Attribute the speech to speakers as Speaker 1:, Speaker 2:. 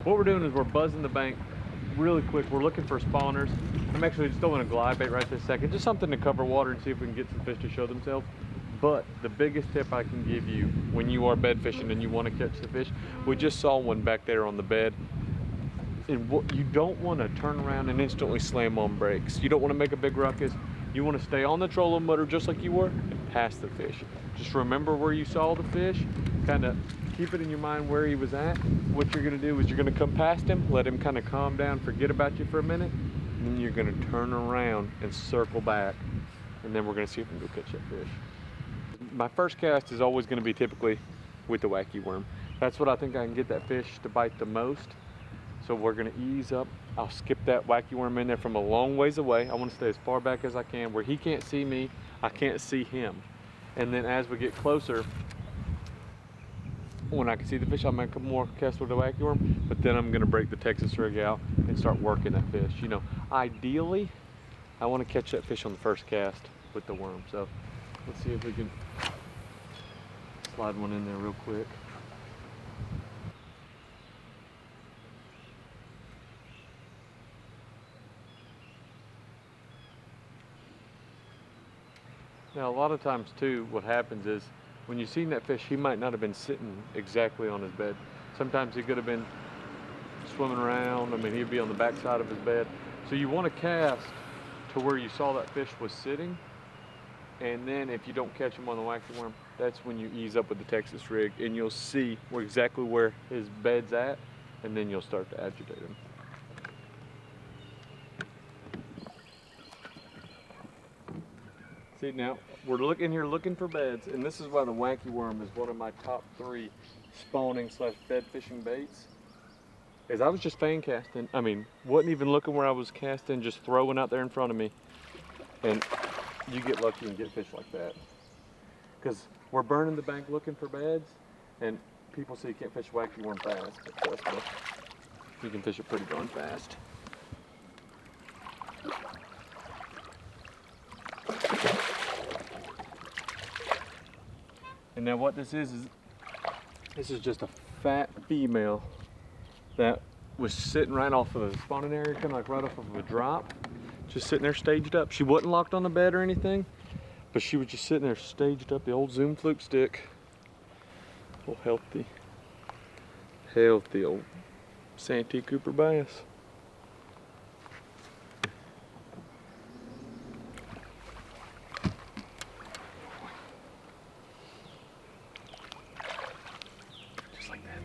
Speaker 1: What we're doing is we're buzzing the bank really quick. We're looking for spawners. I'm actually just throwing a glide bait right this second, just something to cover water and see if we can get some fish to show themselves. But the biggest tip I can give you when you are bed fishing and you want to catch the fish, we just saw one back there on the bed. And what you don't want to turn around and instantly slam on brakes. You don't want to make a big ruckus. You want to stay on the trolling motor just like you were and pass the fish. Just remember where you saw the fish, kind of keep it in your mind where he was at. What you're going to do is you're going to come past him, let him kind of calm down, forget about you for a minute, and then you're going to turn around and circle back, and then we're going to see if we can go catch that fish. My first cast is always going to be typically with the wacky worm. That's what I think I can get that fish to bite the most. So we're gonna ease up. I'll skip that wacky worm in there from a long ways away. I wanna stay as far back as I can where he can't see me, I can't see him. And then as we get closer, when I can see the fish, I'll make a more cast with the wacky worm, but then I'm gonna break the Texas rig out and start working that fish. You know, ideally, I wanna catch that fish on the first cast with the worm. So let's see if we can slide one in there real quick. Now, a lot of times too, what happens is when you've seen that fish, he might not have been sitting exactly on his bed. Sometimes he could have been swimming around. I mean, he'd be on the back side of his bed. So you want to cast to where you saw that fish was sitting. And then if you don't catch him on the wacky worm, that's when you ease up with the Texas rig and you'll see exactly where his bed's at, and then you'll start to agitate him. See, now we're looking here looking for beds, and this is why the wacky worm is one of my top 3 spawning / bed fishing baits. Is I was just fan casting. I mean, wasn't even looking where I was casting, just throwing out there in front of me. And you get lucky and get fish like that. Because we're burning the bank looking for beds, and people say you can't fish wacky worm fast, but trust me, you can fish it pretty darn fast. And now what this is just a fat female that was sitting right off of a spawning area, kind of like right off of a drop, just sitting there staged up. She wasn't locked on the bed or anything, but she was just sitting there staged up, the old Zoom fluke stick. Oh, healthy old Santee Cooper bass. Just like that.